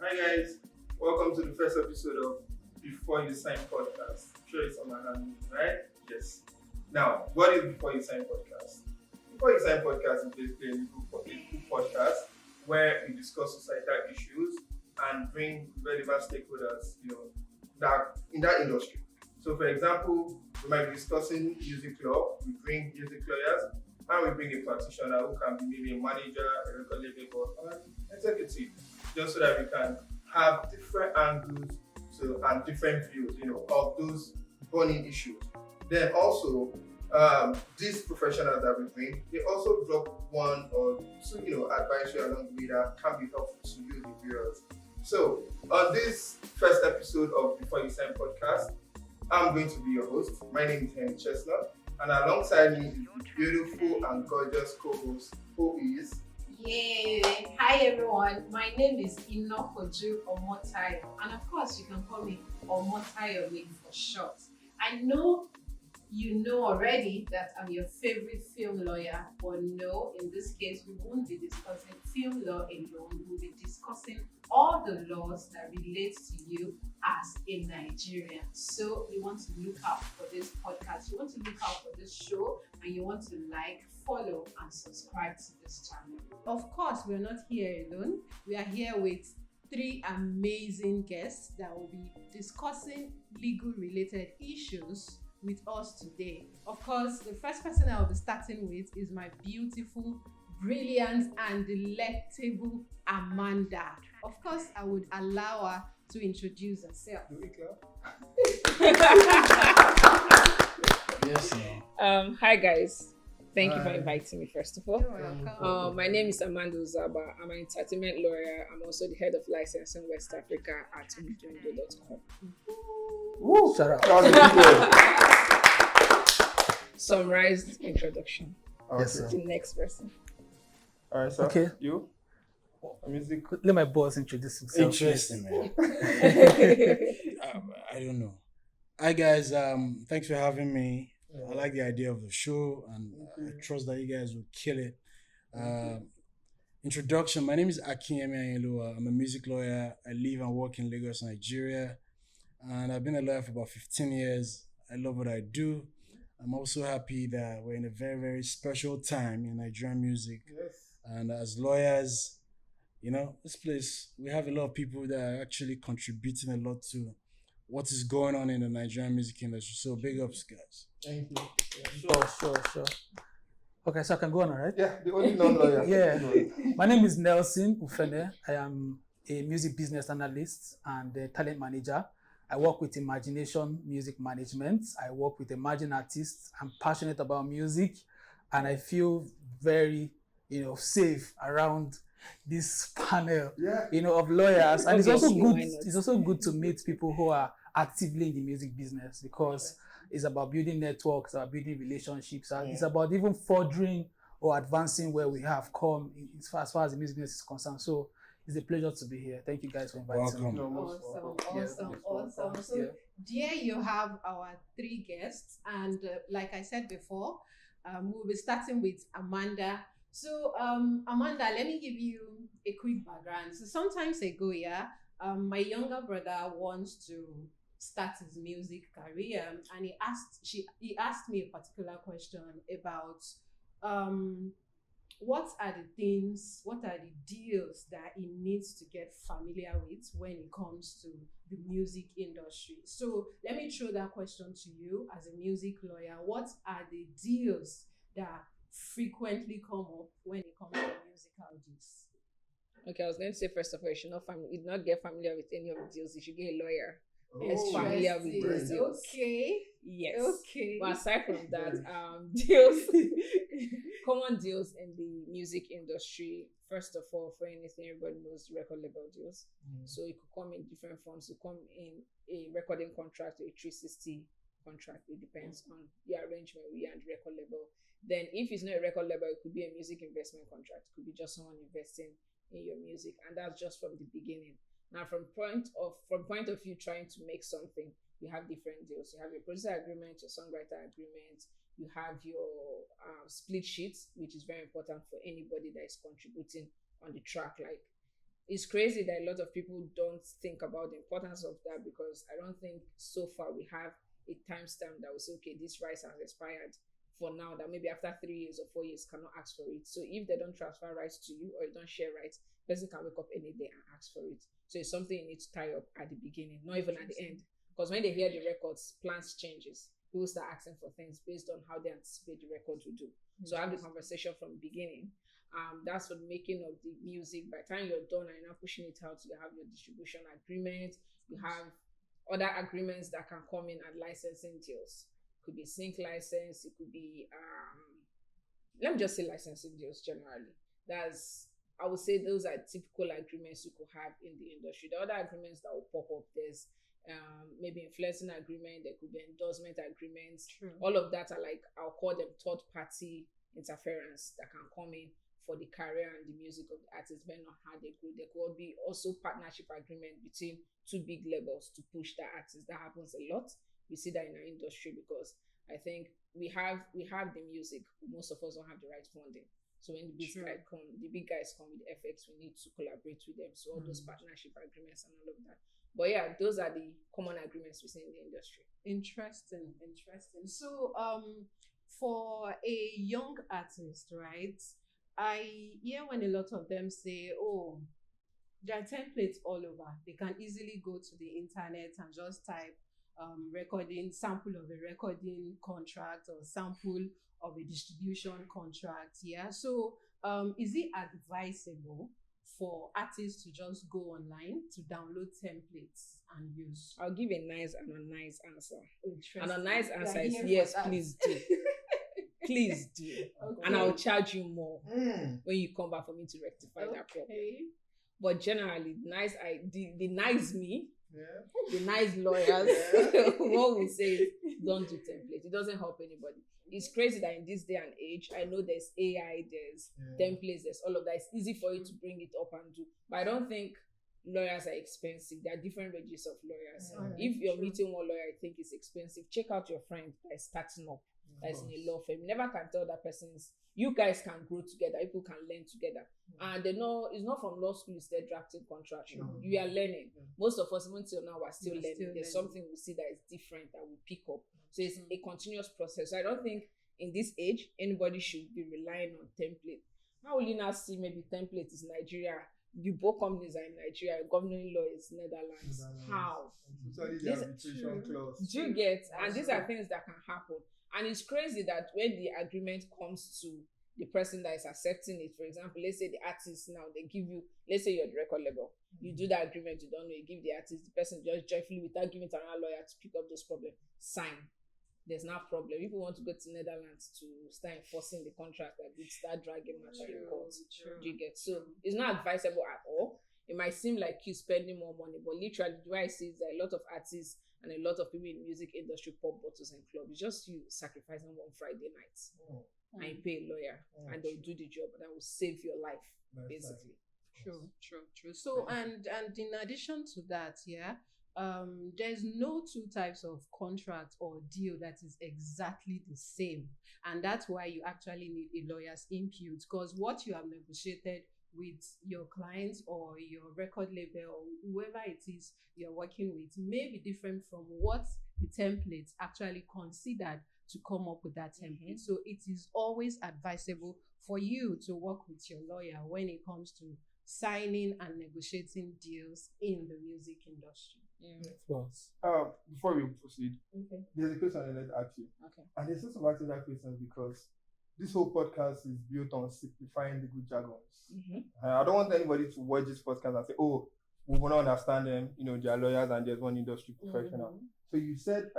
Hi guys, welcome to the first episode of Before You Sign podcast. I'm sure it's on my hand, right? Yes. Now, what is Before You Sign podcast? Before You Sign podcast is basically a legal podcast where we discuss societal issues and bring relevant stakeholders, that in that industry. So, for example, we might be discussing music law. We bring music lawyers, and we bring a practitioner who can be maybe a manager, a record label, or an executive, just so that we can have different angles and different views, of those burning issues. Then also, these professionals that we bring, they also drop one or two, advisory along the way that can be helpful to you, the viewers. So, on this first episode of Before You Sign podcast, I'm going to be your host. My name is Henry Chestnut, and alongside me is the beautiful and gorgeous co-host who is. Yay! Hi everyone, my name is Inokoju Omotayo, and of course you can call me Omotayo for short. I know you know already that I'm your favorite film lawyer, but no, in this case we won't be discussing film law alone. We'll be discussing all the laws that relate to you as a Nigerian. So you want to look out for this podcast, you want to look out for this show, and you want to like, follow, and subscribe to this channel. Of course, we're not here alone. We are here with three amazing guests that will be discussing legal related issues with us today. Of course, the first person I'll be starting with is my beautiful, brilliant, and delectable Amanda. Of course, I would allow her to introduce herself. Yes, Hi guys. Thank you for inviting me, first of all. You're welcome. My name is Mandy Uzoagba. I'm an entertainment lawyer. I'm also the head of licensing West Africa at uzoagba.com. Shut up. Summarized introduction. Yes, sir. The next person. All right, sir. Okay. You? Music. Let my boss introduce himself. Interesting, man. I don't know. Hi guys, thanks for having me. I like the idea of the show, and I trust that you guys will kill it. Introduction: my name is Akinyemi Ayinoluwa. I'm a music lawyer. I live and work in Lagos, Nigeria, and I've been a lawyer for about 15 years. I love what I do. I'm also happy that we're in a very, very special time in Nigerian music. Yes. And as lawyers, this place, we have a lot of people that are actually contributing a lot to what is going on in the Nigerian music industry. So big ups, guys. Thank you. Sure. Okay, so I can go on, all right? Yeah, the only non-lawyer. Yeah. My name is Nelson Ufene. I am a music business analyst and a talent manager. I work with Imagination Music Management. I work with emerging artists. I'm passionate about music, and I feel very, safe around this panel, of lawyers. And it's also good. It's also good to meet people who are actively in the music business, because it's about building networks, about building relationships, and it's about even furthering or advancing where we have come as far as the music business is concerned. So it's a pleasure to be here. Thank you guys for inviting me. Awesome. So there you have our three guests, and like I said before, we'll be starting with Amanda. So Amanda, let me give you a quick background. So sometimes ago, my younger brother wants to start his music career, and he asked me a particular question about what are the deals that he needs to get familiar with when it comes to the music industry. So let me throw that question to you as a music lawyer. What are the deals that frequently come up when it comes to musical deals? Okay, I was going to say, first of all, you not get familiar with any of the deals. You should get a lawyer who's familiar with those deals. Okay. Yes. Okay. But aside from that, deals, common deals in the music industry, first of all, for anything, everybody knows record label deals. So it could come in different forms. It could come in a recording contract or a 360 contract. It depends on the arrangement we and the record label. Then if it's not a record label, it could be a music investment contract. It could be just someone investing in your music. And that's just from the beginning. Now, from point of view trying to make something, you have different deals. You have your producer agreement, your songwriter agreement, you have your split sheets, which is very important for anybody that is contributing on the track. Like it's crazy that a lot of people don't think about the importance of that, because I don't think so far we have a timestamp that will say, okay, this rights has expired for now, that maybe after 3 years or 4 years cannot ask for it. So if they don't transfer rights to you or you don't share rights, person can wake up any day and ask for it. So it's something you need to tie up at the beginning, not even at the end. Because when they hear the records, plans changes. People start asking for things based on how they anticipate the record will do. So have the conversation from the beginning. That's for the making of the music. By the time you're done and you're not pushing it out, you have your distribution agreement, you have other agreements that can come in, and licensing deals. It could be sync license, it could be let me just say licensing deals generally. I would say those are typical agreements you could have in the industry. The other agreements that will pop up, there's maybe influencing agreement, there could be endorsement agreements. True. All of that are like, I'll call them third party interference that can come in for the career and the music of the artist, depending on how they go. There could be also partnership agreement between two big labels to push the artist. That happens a lot. We see that in our industry, because I think we have the music, but most of us don't have the right funding. So when the big guys come with FX, we need to collaborate with them. So all those partnership agreements and all of that. But yeah, those are the common agreements we see in the industry. Interesting. So for a young artist, right, I hear when a lot of them say, oh, there are templates all over. They can easily go to the internet and just type sample of a recording contract or sample of a distribution contract. Yeah. So is it advisable for artists to just go online to download templates and use? I'll give a nice and a nice answer. Interesting. And a nice answer is here for yes, that. please do. Please do. Okay. And I'll charge you more when you come back for me to rectify that problem. Okay. But generally, the nice me, Yeah. the nice lawyers, what we say is don't do template. It doesn't help anybody. It's crazy that in this day and age, I know there's AI, there's templates, there's all of that. It's easy for you to bring it up and do. But I don't think lawyers are expensive. There are different ranges of lawyers. If you're meeting one lawyer, I think it's expensive, check out your friend that is starting up, that is in a law firm. You never can tell that person's. You guys can grow together. People can learn together. And they know it's not from law school you start drafting contracts. You are learning. Most of us, even till now, are still learning. There's something we see that is different that we pick up. So it's a continuous process. So I don't think in this age, anybody should be relying on template. How will you now see maybe template is Nigeria? The both companies are in Nigeria, governing law is Netherlands. How? Sorry, the arbitration clause. Do you get? And these are things that can happen. And it's crazy that when the agreement comes to the person that is accepting it, for example, let's say the artist now, they give you, let's say you're the record label, you do the agreement, you don't know, you give the artist, the person just joyfully, without giving it to another lawyer to pick up those problems, sign. There's no problem. People want to go to Netherlands to start enforcing the contract, that like start dragging matter in court. Do you get? So it's not advisable at all. It might seem like you spending more money, but literally the way I see is that a lot of artists and a lot of people in the music industry pop bottles and clubs. It's just you sacrificing one Friday night and you pay a lawyer and they'll do the job that will save your life, basically. True. So and in addition to that, there's no two types of contract or deal that is exactly the same, and that's why you actually need a lawyer's input, because what you have negotiated with your clients or your record label or whoever it is you're working with may be different from what the templates actually considered to come up with that template. So it is always advisable for you to work with your lawyer when it comes to signing and negotiating deals in the music industry. Of course. Before we proceed, Okay. there's a question I'd like to ask you. Okay. And there's sense of asking that question because this whole podcast is built on simplifying the good jargons. I don't want anybody to watch this podcast and say, oh, we will not understand them, they are lawyers and there's one industry professional. So you said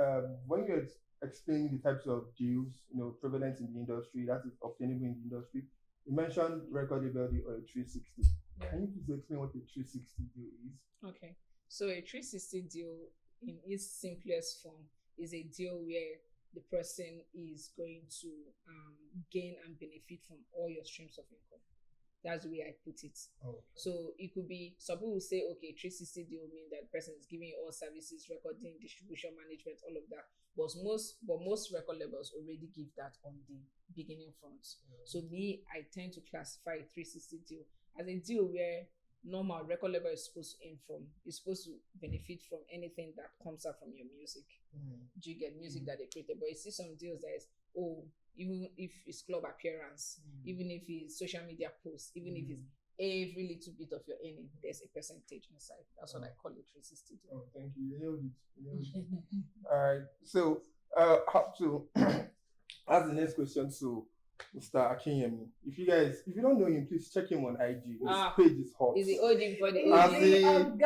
when you're explaining the types of deals, prevalent in the industry, that is obtainable in the industry, you mentioned record label deal or a 360. Can you please explain what a 360 deal is? Okay. So a 360 deal in its simplest form is a deal where the person is going to gain and benefit from all your streams of income. That's the way I put it. Okay. So it could be, some people will say, okay, 360 deal mean that the person is giving you all services, recording, distribution, management, all of that. But most record labels already give that on the beginning front. So me, I tend to classify a 360 deal as a deal where normal record label is supposed to aim from. You're supposed to benefit from anything that comes out from your music. Do you get music that they created? But you see some deals that is, oh, even if it's club appearance, even if it's social media posts, even if it's every little bit of your earning, there's a percentage inside. That's what I call it 360. Oh, thank you. You nailed it. You nailed it. All right. So, how to ask the next question to Mr. Akinyemi. If you don't know him, please check him on IG. His page is hot. Is the OG for the As OG? the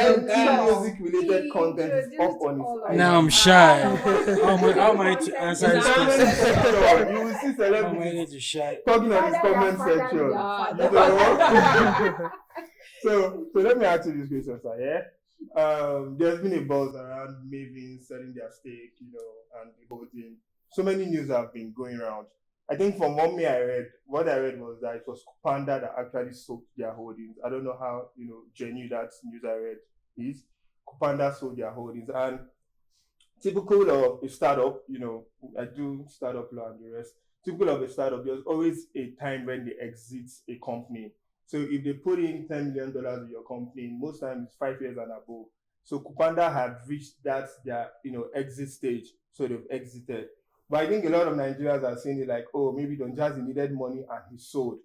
MT music related content is up on his IG. Now I'm shy. How am I to answer this Comment question? section. You will see How am I celebrities going to shy? talking on his comment section. You know? So let me ask you this question, sir. Yeah. There's been a buzz around Maven selling their stake, and the whole thing. So many news have been going around. I think from what I read was that it was Panda that actually sold their holdings. I don't know how genuine that news I read is. Panda sold their holdings, and typical of a startup, I do startup law and the rest. Typical of a startup, there's always a time when they exit a company. So if they put in $10 million in your company, most times it's 5 years and above. So Kupanda had reached that their exit stage, so they've exited. But I think a lot of Nigerians are saying it like, oh, maybe Don Jazzy needed money and he sold,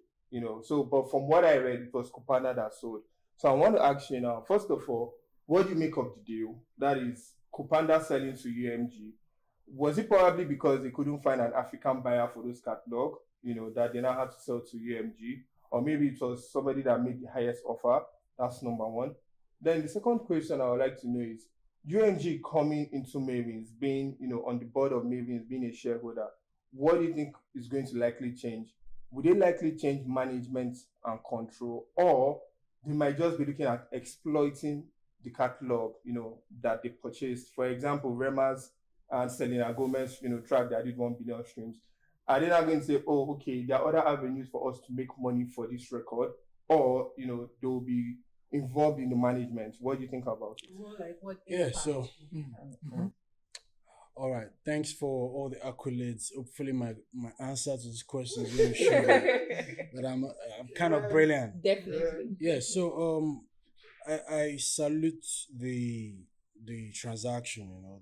So, but from what I read, it was Kupanda that sold. So I want to ask you now, first of all, what do you make of the deal? That is Kupanda selling to UMG. Was it probably because they couldn't find an African buyer for those catalog, that they now had to sell to UMG? Or maybe it was somebody that made the highest offer? That's number one. Then the second question I would like to know is, UMG coming into Mavins, being, on the board of Mavins, being a shareholder, what do you think is going to likely change? Would they likely change management and control, or they might just be looking at exploiting the catalog, that they purchased? For example, Rema's and Selena Gomez, track that did 1 billion streams. Are they not going to say, oh, okay, there are other avenues for us to make money for this record, or, they will be involved in the management? What do you think about it? More like what So all right, thanks for all the accolades. Hopefully my answer to this question is going to show that I'm kind of brilliant. Definitely. So I salute the transaction.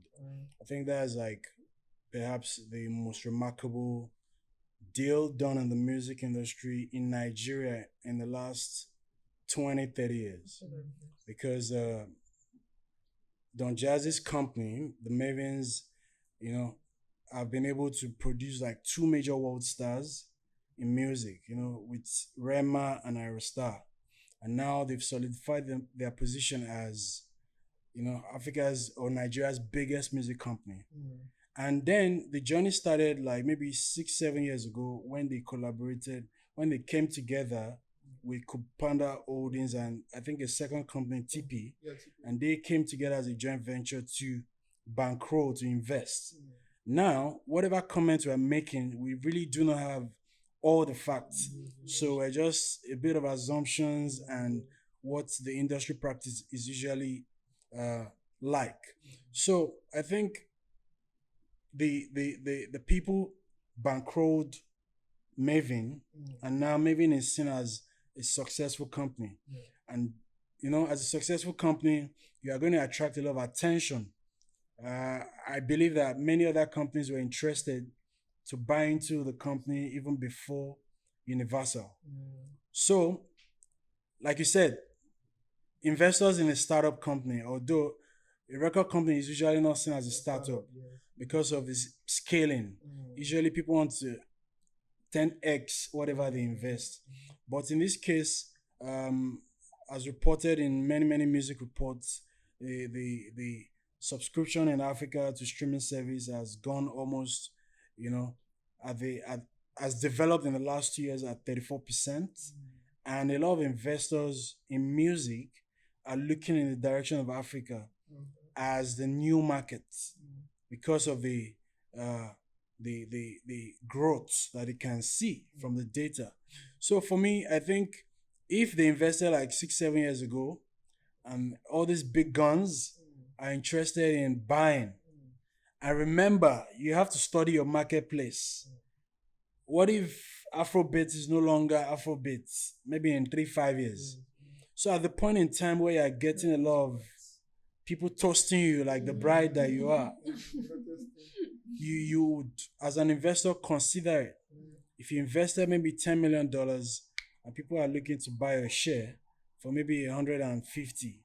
I think that's like perhaps the most remarkable deal done in the music industry in Nigeria in the last 20-30 years, because Don Jazzy's company, the Mavins, have been able to produce like 2 major world stars in music, with Rema and Aerostar. And now they've solidified their position as, Africa's or Nigeria's biggest music company. And then the journey started like maybe 6-7 years ago when they collaborated, when they came together with Kupanda Holdings and I think a second company, TP, and they came together as a joint venture to bankroll, to invest. Now, whatever comments we're making, we really do not have all the facts. So we're just a bit of assumptions and what the industry practice is usually like. So I think the people bankrolled Maven, and now Maven is seen as a successful company. And as a successful company, you are going to attract a lot of attention. I believe that many other companies were interested to buy into the company even before Universal. So, like you said, investors in a startup company, although a record company is usually not seen as a startup because of its scaling. Usually people want to 10x whatever they invest. But in this case, as reported in many music reports, the subscription in Africa to streaming service has gone almost, has developed in the last 2 years at 34%. And a lot of investors in music are looking in the direction of Africa as the new market because of the growth that it can see from the data. So for me, I think if they invested like 6-7 years ago and all these big guns are interested in buying, and remember, you have to study your marketplace. What if Afrobeats is no longer Afrobeats, maybe in 3-5 years? So at the point in time where you're getting a lot of people toasting you like the bride that you are, you would, as an investor, consider it. If you invested maybe $10 million and people are looking to buy a share for maybe 150,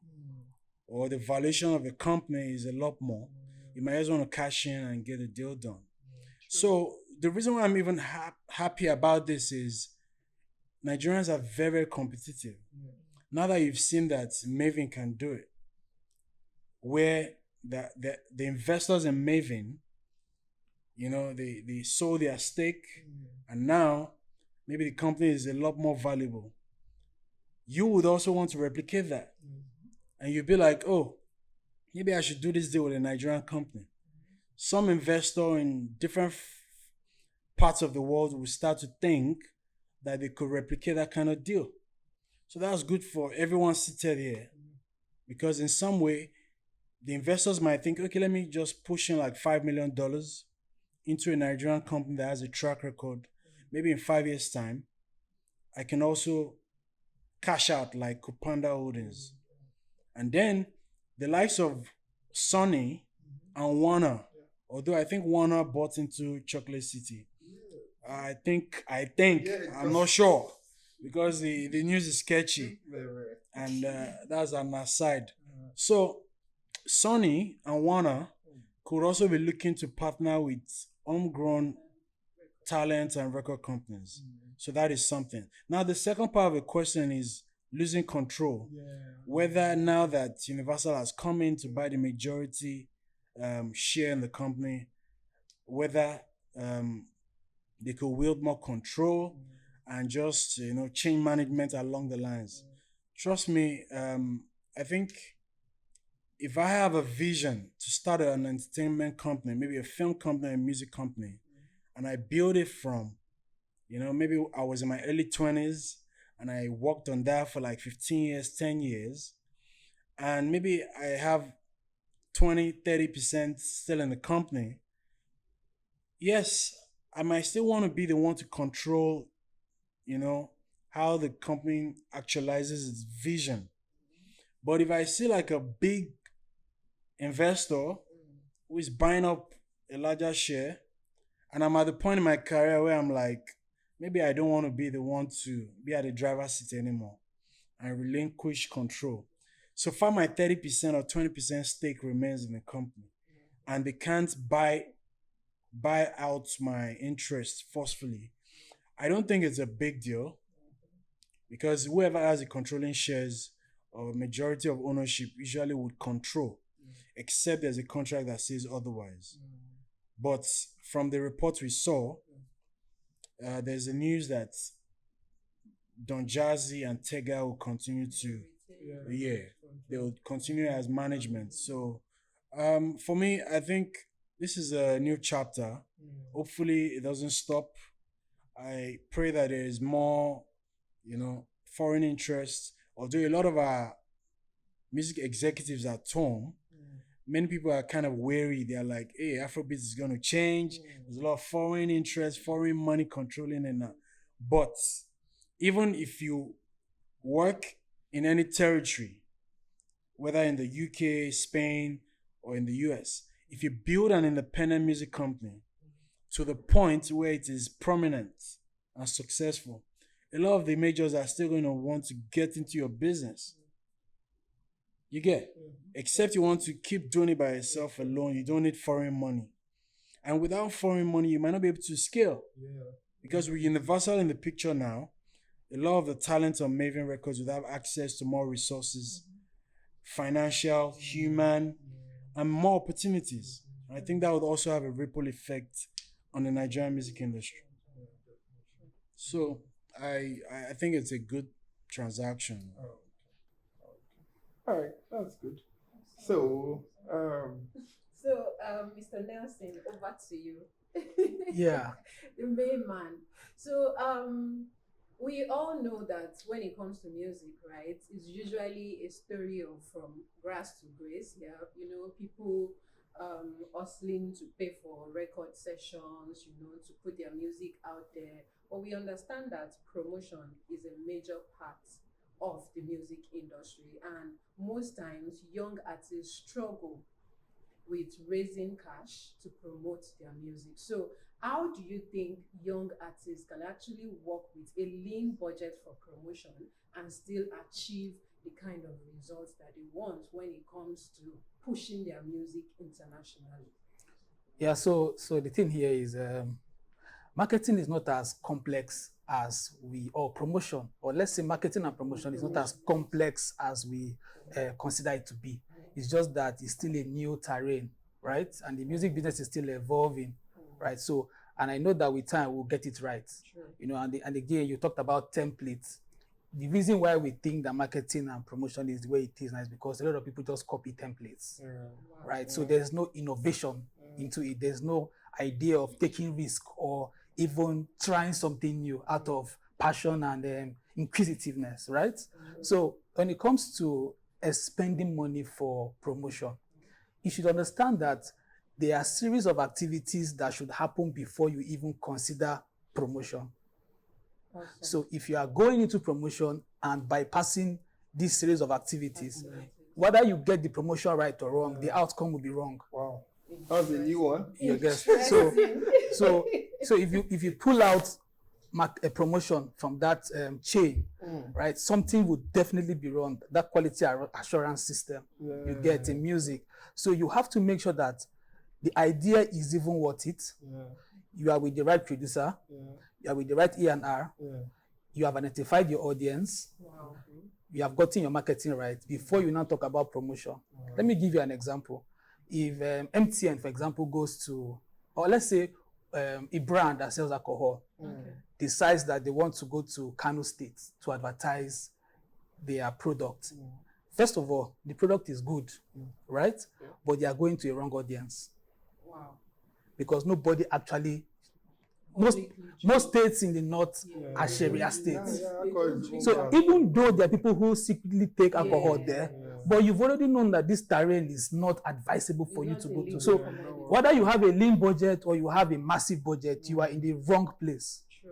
or the valuation of a company is a lot more, you might just want to cash in and get a deal done. So the reason why I'm even happy about this is Nigerians are very, very competitive. Now that you've seen that Maven can do it, where the investors in Maven, they sold their stake, and now maybe the company is a lot more valuable. You would also want to replicate that. And you'd be like, oh, maybe I should do this deal with a Nigerian company. Some investor in different parts of the world will start to think that they could replicate that kind of deal. So that's good for everyone seated here, because in some way, the investors might think, okay, let me just push in like $5 million into a Nigerian company that has a track record. Maybe in 5 years' time, I can also cash out like Kupanda Holdings. And then the likes of Sonny and Warner, although I think Warner bought into Chocolate City. I think, I'm not sure, because the news is sketchy, and that's an aside. So Sonny and Warner could also be looking to partner with homegrown talent and record companies. So that is something. Now, the second part of the question is losing control. Whether now that Universal has come in to buy the majority share in the company, whether they could wield more control and just change management along the lines. Trust me, I think if I have a vision to start an entertainment company, maybe a film company, a music company, and I build it from, maybe I was in my early 20s and I worked on that for like 15 years, 10 years, and maybe I have 20-30% still in the company. Yes, I might still want to be the one to control, how the company actualizes its vision. But if I see like a big investor who is buying up a larger share, and I'm at the point in my career where I'm like, maybe I don't want to be the one to be at the driver's seat anymore and relinquish control. So far, my 30% or 20% stake remains in the company, and they can't buy out my interest forcefully. I don't think it's a big deal, because whoever has the controlling shares or majority of ownership usually would control, except there's a contract that says otherwise. But from the report we saw, there's a news that Don Jazzy and Tega will continue to, they will continue as management. So for me, I think this is a new chapter. Hopefully it doesn't stop. I pray that there is more, foreign interest. Although a lot of our music executives at home, many people are kind of wary. They're like, hey, Afrobeats is going to change. There's a lot of foreign interest, foreign money controlling and that. But even if you work in any territory, whether in the UK, Spain, or in the US, if you build an independent music company to the point where it is prominent and successful, a lot of the majors are still going to want to get into your business. You get? Except you want to keep doing it by yourself alone. You don't need foreign money. And without foreign money, you might not be able to scale. Because with Universal in the picture now, a lot of the talent on Maven Records would have access to more resources, financial, human, and more opportunities. I think that would also have a ripple effect on the Nigerian music industry. So I think it's a good transaction. All right, that's good. So, So, Mr. Nelson, over to you. Yeah. The main man. So, we all know that when it comes to music, right, it's usually a story of from grass to grace. Yeah, people hustling to pay for record sessions, to put their music out there. But we understand that promotion is a major part of the music industry, and most times young artists struggle with raising cash to promote their music. So how do you think young artists can actually work with a lean budget for promotion and still achieve the kind of results that they want when it comes to pushing their music internationally? Yeah, so the thing here is marketing is not as complex as or promotion, or let's say marketing and promotion is not as complex as we consider it to be. It's just that it's still a new terrain, right? And the music business is still evolving, right? So, and I know that with time we'll get it right. Sure. You know, and again, you talked about templates. The reason why we think that marketing and promotion is the way it is now is because a lot of people just copy templates, right? So there's no innovation into it. There's no idea of taking risk or even trying something new out of passion and inquisitiveness, right? So when it comes to spending money for promotion, you should understand that there are a series of activities that should happen before you even consider promotion. Awesome. So if you are going into promotion and bypassing this series of activities, whether you get the promotion right or wrong, the outcome will be wrong. Wow. That was a new one. You guess. So if you pull out a promotion from that chain, right, something would definitely be wrong. That quality assurance system you get in music. So you have to make sure that the idea is even worth it. You are with the right producer. You are with the right E&R. You have identified your audience. Wow. You have gotten your marketing right before you now talk about promotion. Let me give you an example. If MTN, for example, goes to, or let's say a brand that sells alcohol decides that they want to go to Kano State to advertise their product. First of all, the product is good, right? But they are going to a wrong audience. Wow. Because nobody actually, most states in the north are Sharia states. So even though there are people who secretly take alcohol there, but you've already known that this terrain is not advisable for you to go to. So whether you have a lean budget or you have a massive budget, you are in the wrong place. True.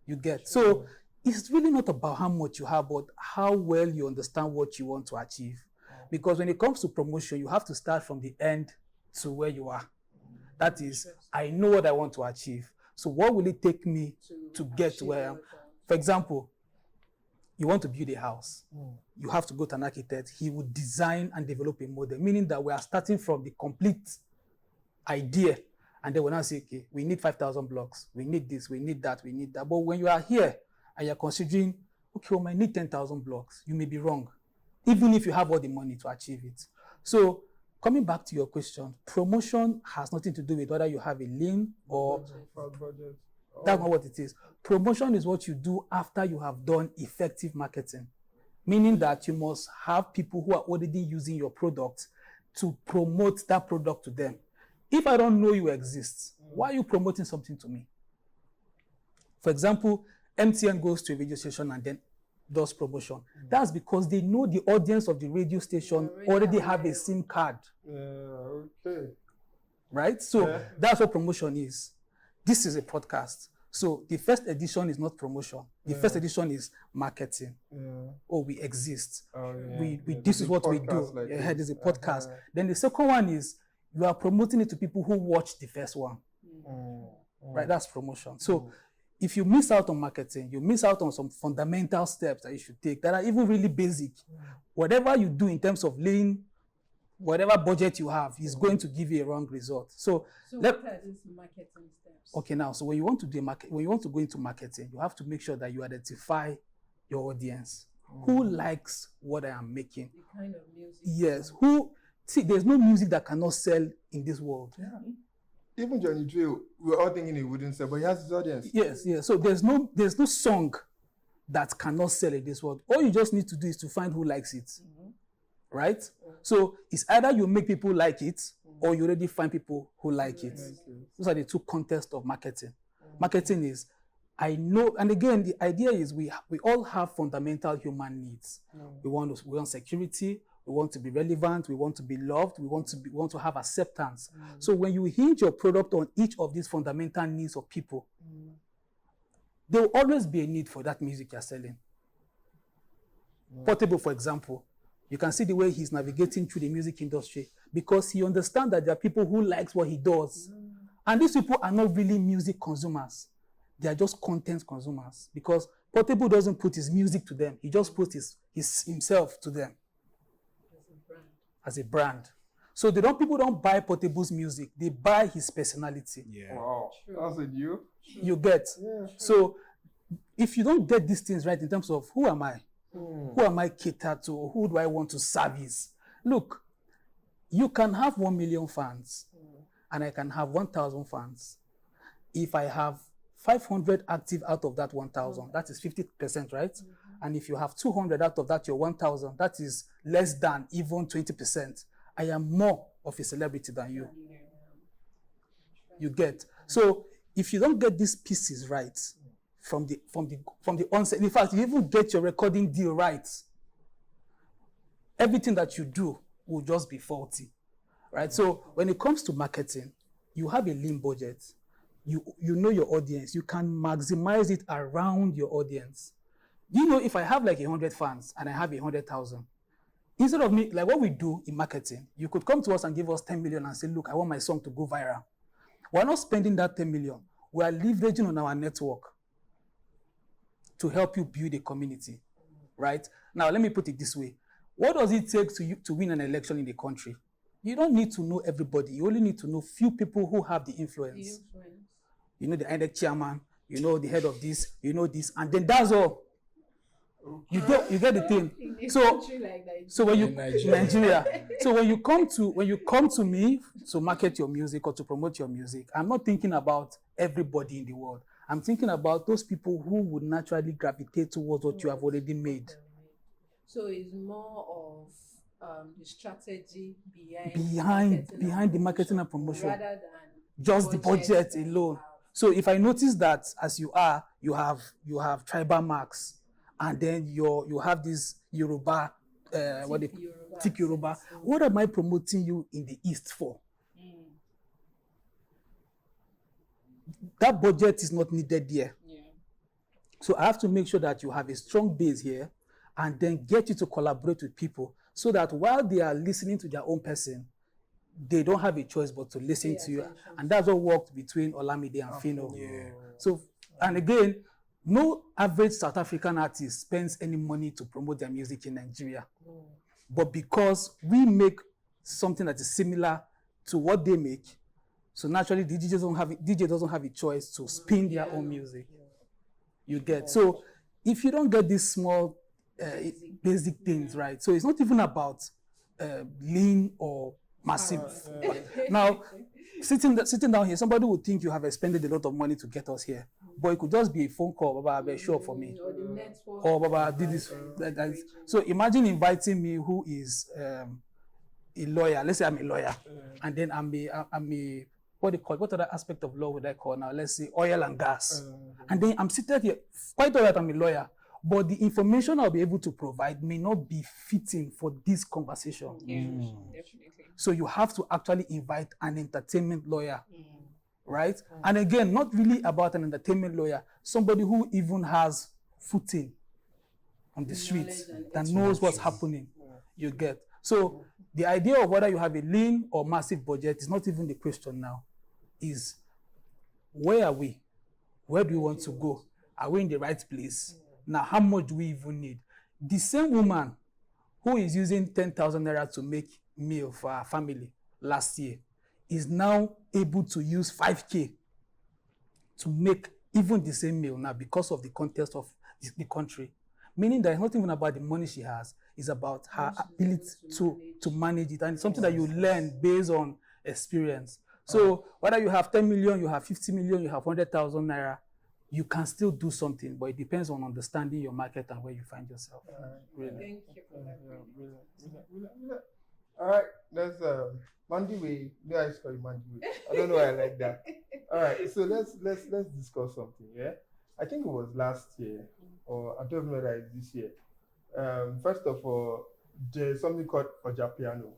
You get. So it's really not about how much you have, but how well you understand what you want to achieve. Because when it comes to promotion, you have to start from the end to where you are. That is, I know what I want to achieve. So what will it take me to get to where I am? For example, you want to build a house. You have to go to an architect. He would design and develop a model, meaning that we are starting from the complete idea. And then we'll now say, okay, we need 5,000 blocks. We need this, we need that, we need that. But when you are here and you're considering, okay, we might need 10,000 blocks, you may be wrong, even if you have all the money to achieve it. So coming back to your question, promotion has nothing to do with whether you have a lean or budget. that's not what it is. Promotion is what you do after you have done effective marketing, meaning that you must have people who are already using your product to promote that product to them. If I don't know you exist, why are you promoting something to me? For example, MTN goes to a radio station and then does promotion. That's because they know the audience of the radio station already have a SIM card. Okay. Right? So that's what promotion is. This is a podcast. So the first edition is not promotion. The first edition is marketing. Oh, we exist. This is what we do. Like there's a podcast. Then the second one is you are promoting it to people who watched the first one. Right? That's promotion. So if you miss out on marketing, you miss out on some fundamental steps that you should take that are even really basic. Whatever you do in terms of laying, whatever budget you have is going to give you a wrong result. So what are these marketing steps? Okay, now, so when you want to do when you want to go into marketing, you have to make sure that you identify your audience. Who likes what I am making? The kind of music. Yes. There's no music that cannot sell in this world. Even Johnny Drill, we're all thinking he wouldn't sell, but he has his audience. Yes. So there's no song that cannot sell in this world. All you just need to do is to find who likes it. Right? So it's either you make people like it or you already find people who like it. Those are the two contexts of marketing. Marketing is, I know, and again, the idea is we all have fundamental human needs. We want security. We want to be relevant. We want to be loved. We want to have acceptance. So when you hinge your product on each of these fundamental needs of people, there will always be a need for that music you're selling. Portable, for example, you can see the way he's navigating through the music industry because he understands that there are people who likes what he does. And these people are not really music consumers. They are just content consumers because Portable doesn't put his music to them. He just puts his himself to them as a brand. So people don't buy Portable's music. They buy his personality. Yeah. Wow. That's a you. You get. Yeah. So if you don't get these things right in terms of who am I? Who am I catered to? Who do I want to service? Look, you can have 1 million fans and I can have 1,000 fans. If I have 500 active out of that 1,000, that is 50%, right? And if you have 200 out of that, your 1,000, that is less than even 20%. I am more of a celebrity than you. You get. So if you don't get these pieces right from the onset, in fact, you even get your recording deal right, everything that you do will just be faulty, right? So when it comes to marketing, you have a lean budget. You know your audience. You can maximize it around your audience. You know, if I have like 100 fans and I have 100,000, instead of me, like what we do in marketing, you could come to us and give us 10 million and say, look, I want my song to go viral. We're not spending that 10 million. We are leveraging on our network to help you build a community, right? Now, let me put it this way. What does it take to win an election in the country? You don't need to know everybody. You only need to know few people who have the influence. You know the INEC chairman, you know the head of this, you know this, and then that's all. You get the thing. So when you Nigeria, so when you come to me to market your music or to promote your music, I'm not thinking about everybody in the world. I'm thinking about those people who would naturally gravitate towards what you have already made. So it's more of the strategy behind the marketing and promotion, rather than just the budget alone. So if I notice that as you have tribal marks, and then you have this Yoruba, thick Yoruba. What am I promoting you in the East for? That budget is not needed there. Yeah. So I have to make sure that you have a strong base here and then get you to collaborate with people so that while they are listening to their own person, they don't have a choice but to listen to you. And that's what worked between Olamide and Fino. Yeah. So, and again, no average South African artist spends any money to promote their music in Nigeria. But because we make something that is similar to what they make, so naturally the DJ doesn't have a choice to spin their own music. You get. So if you don't get these small basic things right, so it's not even about lean or massive. Now, sitting down here, somebody would think you have expended a lot of money to get us here. But it could just be a phone call, Baba, be sure for me. Or Baba, did this. So imagine inviting me who is a lawyer. Let's say I'm a lawyer. And then I'm a what other aspect of law would I call now? Let's say oil and gas. And then I'm seated here, quite all right, I'm a lawyer. But the information I'll be able to provide may not be fitting for this conversation. Definitely. So you have to actually invite an entertainment lawyer, right? And again, not really about an entertainment lawyer, somebody who even has footing on the streets, that knows what's happening. You get. So the idea of whether you have a lean or massive budget is not even the question now. Is where are we? Where do we want to go? Are we in the right place? Now, how much do we even need? The same woman who is using 10,000 naira to make meal for her family last year is now able to use 5K to make even the same meal now because of the context of the country. Meaning that it's not even about the money she has, it's about her ability to manage it. And it's something that you learn based on experience. So whether you have 10 million, you have 50 million, you have 100,000 naira, you can still do something, but it depends on understanding your market and where you find yourself. Thank you for that. All right, that's Mandy way. No, I just call you Mandy way. I don't know why I like that. All right, so let's discuss something. Yeah, I think it was last year, or I don't know whether it's this year. First of all, there's something called Oja Piano.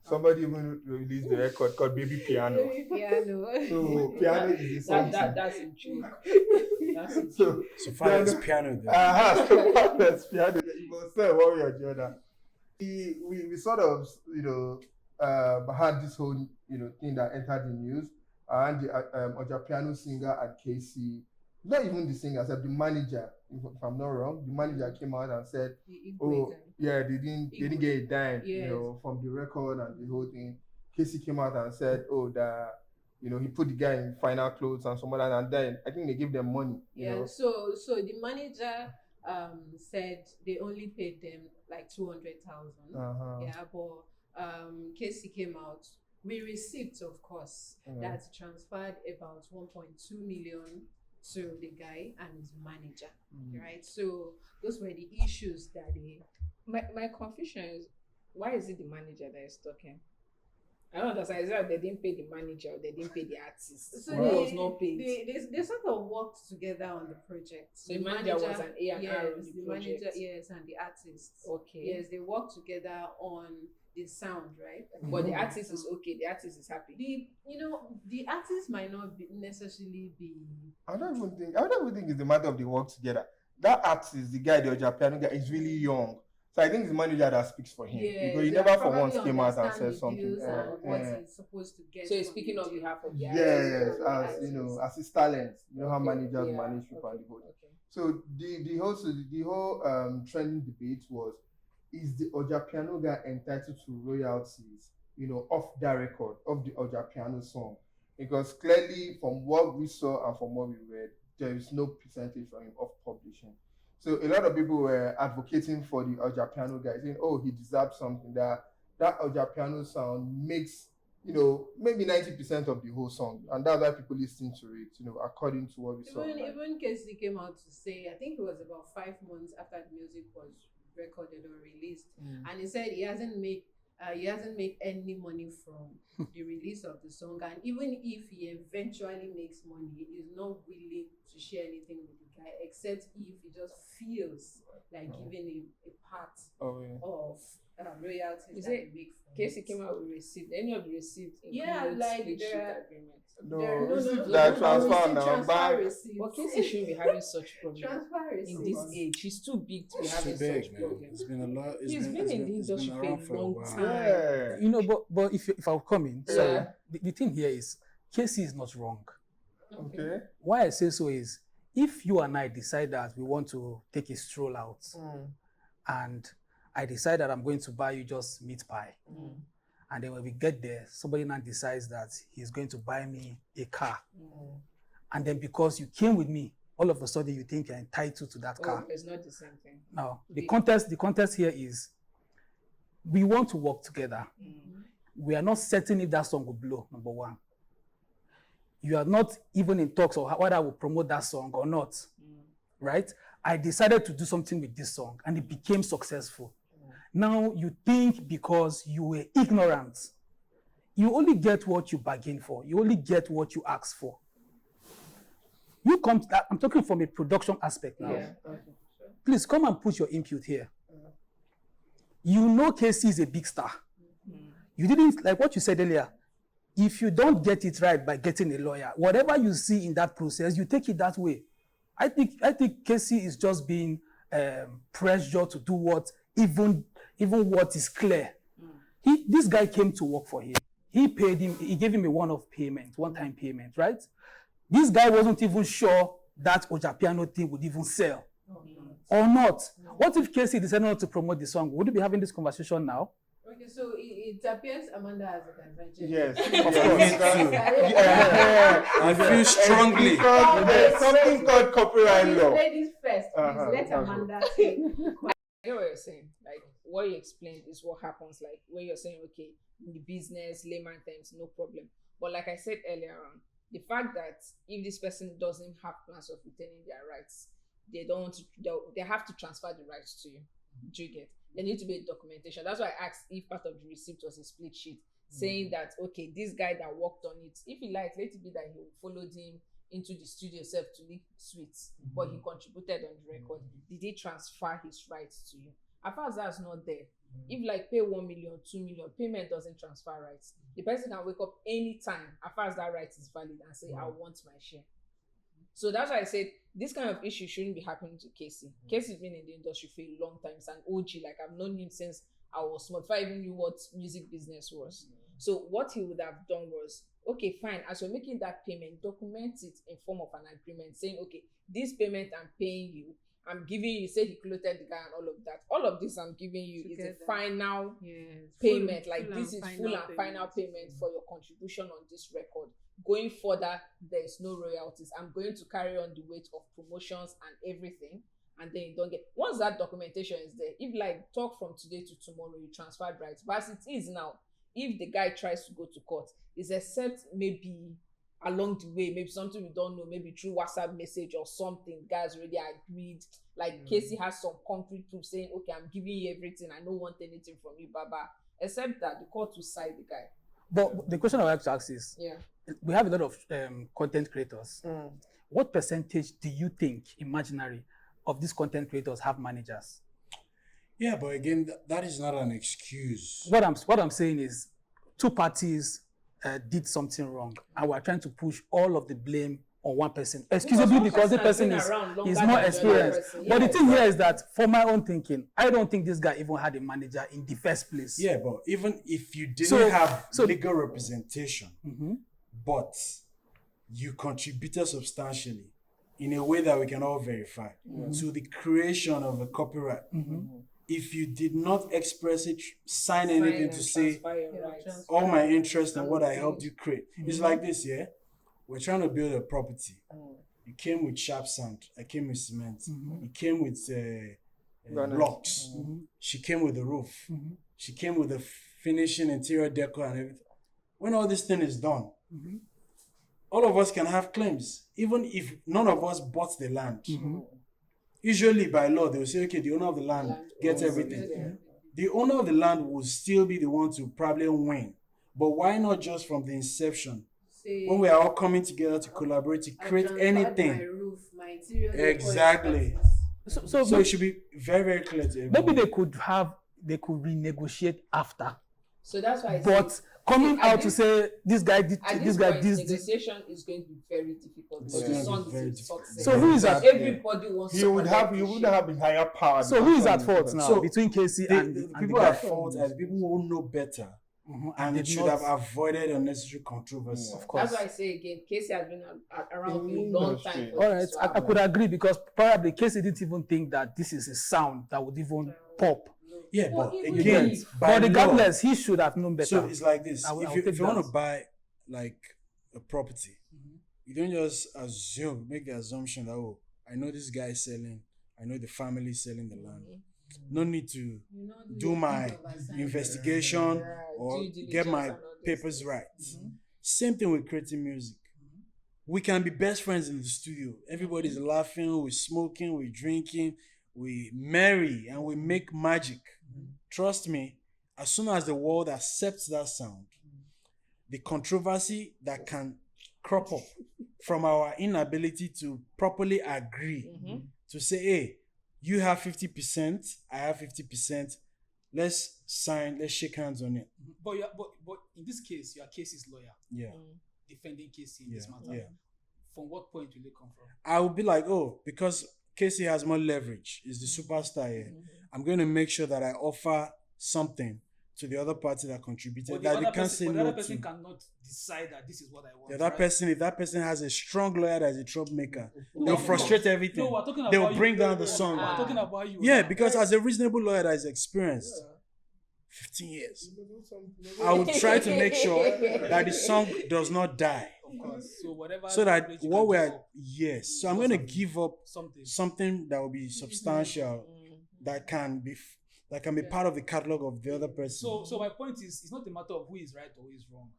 Somebody even released the record called Baby Piano. Baby Piano. So piano is a song. That's a joke. That's a joke. So So far as piano then. so far as piano. will sell one way or the other. We sort of, had this whole, thing that entered the news, and the Ojapiano singer at KC, not even the singer, except the manager, if I'm not wrong, the manager came out and said, oh, yeah, they didn't get a dime, from the record and the whole thing. KC came out and said, oh, that, he put the guy in final clothes and some other, and then I think they gave them money. So the manager said they only paid them like 200,000. Yeah, but Casey came out. We received, of course, that transferred about 1.2 million to the guy and his manager, right? So those were the issues that they. My confusion is, why is it the manager that is talking? I don't understand. Is that they didn't pay the manager or they didn't pay the artist? So Who was not paid? They sort of worked together on the project. So the manager was an A&R yes, on the the project. manager, yes, and the artist. Okay. Yes, they worked together on the sound, right? But the artist is okay. The artist is happy. The artist might not necessarily be. I don't even think it's the matter of the work together. That artist, the guy, the Japan guy, is really young. So I think it's the manager that speaks for him. Because he never for once came out and said something. What he's supposed to get. So he's speaking on behalf of the artist. Yes, as his talent. How managers manage people and the whole. Okay. So the whole trending debate was, is the Ojapiano guy entitled to royalties, off that record, of the Ojapiano song? Because clearly from what we saw and from what we read, there is no percentage for him of publishing. So a lot of people were advocating for the Ojapiano guy, saying, oh, he deserves something. That Ojapiano sound makes, maybe 90% of the whole song. And that's why people listen to it, according to what we saw. Even Casey came out to say, I think it was about 5 months after the music was recorded or released, and he said he hasn't made any money from the release of the song, and even if he eventually makes money, he's not willing to share anything with the guy, except if he just feels like giving him a part of royalties that he make from Casey it. came out with receipt. Any of the receipts like split sheet agreement. Transfer receipt. But Casey shouldn't be having such problems Transfer receipt. in this age. He's too big to be having Too big, such man. problems. It's been a lot. He's been in the industry for a long time. Yeah. But if I'll come in, so the thing here is, Casey is not wrong. Okay. Why I say so is, if you and I decide that we want to take a stroll out, and I decide that I'm going to buy you just meat pie, and then when we get there, somebody now decides that he's going to buy me a car, and then because you came with me, all of a sudden you think you're entitled to that car. It's not the same thing. Now, the contest here is, we want to work together. We are not certain if that song will blow, number one. You are not even in talks of whether I will promote that song or not, right? I decided to do something with this song and it became successful. Now you think because you were ignorant, you only get what you bargain for. You only get what you ask for. I'm talking from a production aspect now. Please come and put your input here. Casey is a big star. You didn't, like what you said earlier, if you don't get it right by getting a lawyer, whatever you see in that process, you take it that way. I think Casey is just being pressured to do what, even what is clear. This guy came to work for him. He paid him, he gave him a one-time payment, right? This guy wasn't even sure that Ojapiano thing would even sell. Or not. What if Casey decided not to promote the song? Would we be having this conversation now? Okay, so it appears Amanda has an advantage. Yes, of course. I feel strongly. There's something called copyright law. Ladies first, please let Amanda take. I know what you're saying. Like, what you explained is what happens. Like, where you're saying, okay, in the business, layman terms, no problem. But like I said earlier on, the fact that if this person doesn't have plans of retaining their rights, they have to transfer the rights to you. Do you get? There needs to be a documentation. That's why I asked if part of the receipt was a split sheet, saying that, okay, this guy that worked on it, if he likes, let it be that he followed him into the studio itself to leak suites, but he contributed on the record. Did he transfer his rights to you? As far as that's not there, if like pay 1 million, 2 million, payment doesn't transfer rights. The person can wake up anytime as far as that right is valid and say, I want my share. So that's why I said this kind of issue shouldn't be happening to Casey. Casey's been in the industry for a long time. He's an OG. Like, I've known him since I was small, before I even knew what music business was. So what he would have done was, okay, fine, as you're making that payment, document it in form of an agreement saying, okay, this payment I'm paying you, I'm giving you, say he clothed the guy and all of that. All of this I'm giving you Together. is a final Yes. payment. Full Like, this and is full and final payment for your contribution on this record. Going further, there's no royalties. I'm going to carry on the weight of promotions and everything. And then you don't get, once that documentation is there, if like talk from today to tomorrow, you transferred rights. But as it is now, if the guy tries to go to court, is except maybe along the way, maybe something we don't know, maybe through WhatsApp message or something, guys already agreed. Like Casey has some concrete proof saying, okay, I'm giving you everything, I don't want anything from you, Baba. Except that the court will side the guy. But the question I would like to ask is, Yeah. we have a lot of content creators. What percentage do you think, imaginary, of these content creators have managers? Yeah, but again, that is not an excuse. What I'm saying is, two parties did something wrong, and we're trying to push all of the blame on one person, excusably because the person is more experienced. But the thing here is that, for my own thinking, I don't think this guy even had a manager in the first place. Yeah, but even if you didn't have legal representation, but you contributed substantially in a way that we can all verify to the creation of a copyright. If you did not express it, sign anything to say all my interest and what I helped you create. It's like this, yeah? We're trying to build a property. You came with sharp sand. I came with cement. You came with blocks. She came with the roof. She came with the finishing, interior decor and everything. When all this thing is done, all of us can have claims, even if none of us bought the land. Usually by law, they will say, okay, the owner of the land gets everything. The owner of the land will still be the one to probably win. But why not just from the inception? When we are all coming together to collaborate to create anything. My roof, my interior Exactly. So it should be very, very clear to everyone. Maybe they could renegotiate after. So that's why But coming out to say this guy did this guy this negotiation is going to be very difficult. It's going to be very difficult. So who is at everybody wants You would have a higher power. So who is at fault now So between Casey and the the people guy? at fault are the people who know better and should have avoided unnecessary controversy. Of course. That's why I say again, Casey has been around for a long time. All right, I could agree, because probably Casey didn't even think that this is a sound that would even pop. Yeah, Well, but even again, if- by But law, regardless, he should have known better. so it's like this. I will If take you want that. to buy like a property, you don't just make the assumption that, oh, I know this guy is selling, I know the family is selling the land. No need to do my investigation or due diligence get my and all those papers things. right. Same thing with creating music. We can be best friends in the studio. Everybody's laughing, we're smoking, we're drinking, we marry, and we make magic. Trust me, as soon as the world accepts that sound, the controversy that can crop up from our inability to properly agree to say, hey, you have 50%, I have 50%, let's sign, let's shake hands on it. But in this case, you are Casey's lawyer. Yeah. Defending Casey in this matter. Yeah. From what point will it come from? I would be like, oh, because Casey has more leverage, is the superstar here. I'm going to make sure that I offer something to the other party that contributed that they can't say the no other person to. cannot decide that this is what I want. The other right? person, if that person has a strong lawyer that is a troublemaker, they'll No, frustrate everything. No, we're talking about They'll you. bring down the song. We're talking about you. Yeah, because as a reasonable lawyer that is experienced, 15 years, I would try to make sure that the song does not die. Of course. So whatever. So that leverage you what can we're, give up, yes, so I'm going to give up something. something that will be substantial, that can be part of the catalog of the other person. So my point is, it's not a matter of who is right or who is wrong.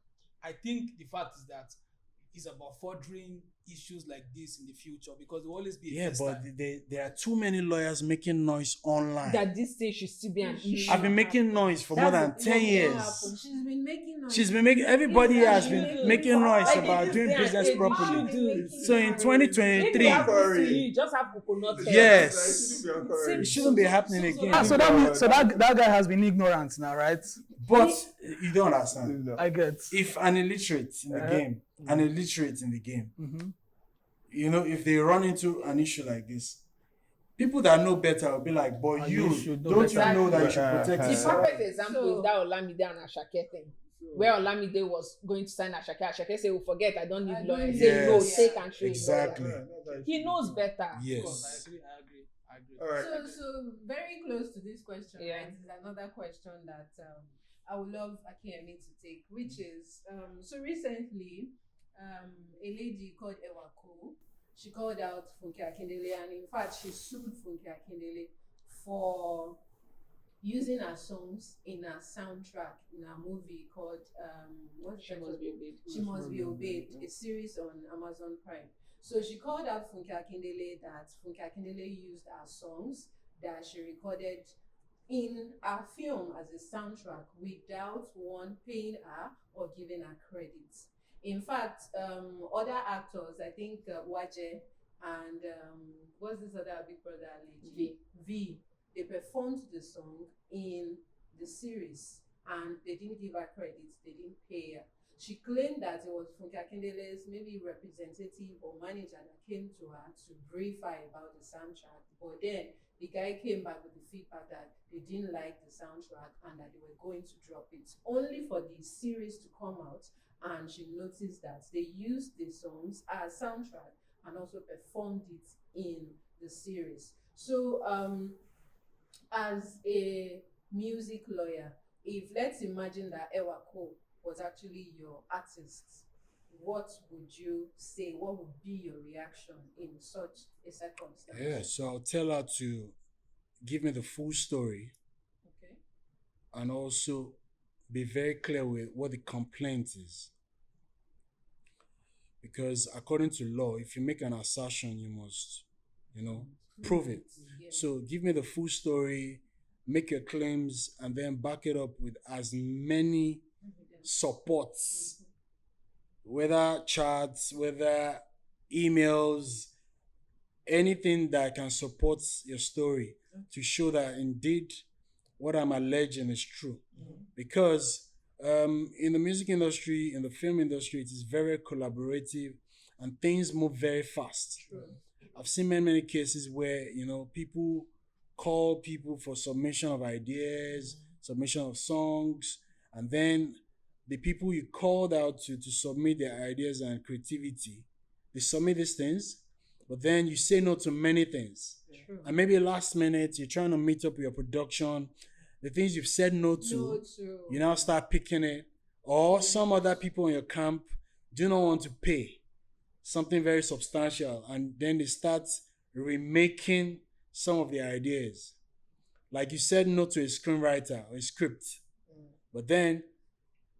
I think the fact is that it's about furthering issues like this in the future, because there will always be a Yeah, first but time. there are too many lawyers making noise online. That this stage should still be an issue. I've been making noise for more than 10 years. She's been making noise. She's been making, everybody has been making noise Like, about this doing day and business age, you properly. should do it. So in If 2023, it happens to you, just have coconut head. yes, it shouldn't be happening again. So that means, that guy has been ignorant now, right? But you don't understand. I get. If an illiterate in the game, if they run into an issue like this, people that know better will be like, but And you, you should know don't you better." know that you should protect The yourself? perfect example So- is that Olamide and Asake thing, where Olamide was going to sign Asake. Asake said, "Oh, forget, I don't need I lawyer." don't He said, "No, Yes, take and trade exactly. lawyer." He knows better. Yes. I agree. All right. So very close to this question, Yeah. right, is another question that I would love Akinyemi to take, which is so recently a lady called Ewako, she called out Funke Akindele, and in fact she sued Funke Akindele for using her songs in a soundtrack in a movie called what's She that must called? be obeyed. She Must Be Obeyed, a series on Amazon Prime. So she called out Funke Akindele that Funke Akindele used her songs that she recorded in her film as a soundtrack without one paying her or giving her credit. In fact, other actors, I think Waje and what's this other big brother lady? V. They performed the song in the series and they didn't give her credit, they didn't pay her. She claimed that it was Funke Akindele's maybe representative or manager that came to her to brief her about the soundtrack. But then the guy came back with the feedback that they didn't like the soundtrack and that they were going to drop it, only for the series to come out. And she noticed that they used the songs as soundtrack and also performed it in the series. So as a music lawyer, if let's imagine that Ewako was actually your artist, what would you say? What would be your reaction in such a circumstance? Yeah, so I'll tell her to give me the full story Okay. and also be very clear with what the complaint is. Because according to law, if you make an assertion, you must, prove it. Yeah. So give me the full story, make your claims, and then back it up with as many supports, whether chats, whether emails, anything that can support your story to show that indeed what I'm alleging is true. Because in the music industry, in the film industry, it is very collaborative and things move very fast. I've seen many cases where, people call people for submission of ideas, submission of songs, and then the people you called out to submit their ideas and creativity, they submit these things, but then you say no to many things. And maybe last minute, you're trying to meet up with your production, the things you've said no to, you now start picking it, or some other people in your camp do not want to pay something very substantial, and then they start remaking some of the ideas. Like you said no to a screenwriter or a script, but then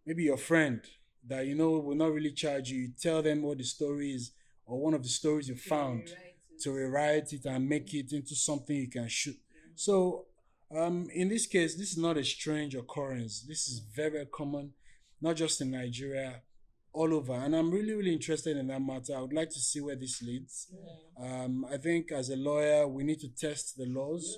maybe your friend that will not really charge you, you tell them what the story is or one of the stories you found to rewrite it and make it into something you can shoot. So in this case, this is not a strange occurrence. This is very, very common, not just in Nigeria, all over. And I'm really, really interested in that matter. I would like to see where this leads. I think as a lawyer, we need to test the laws.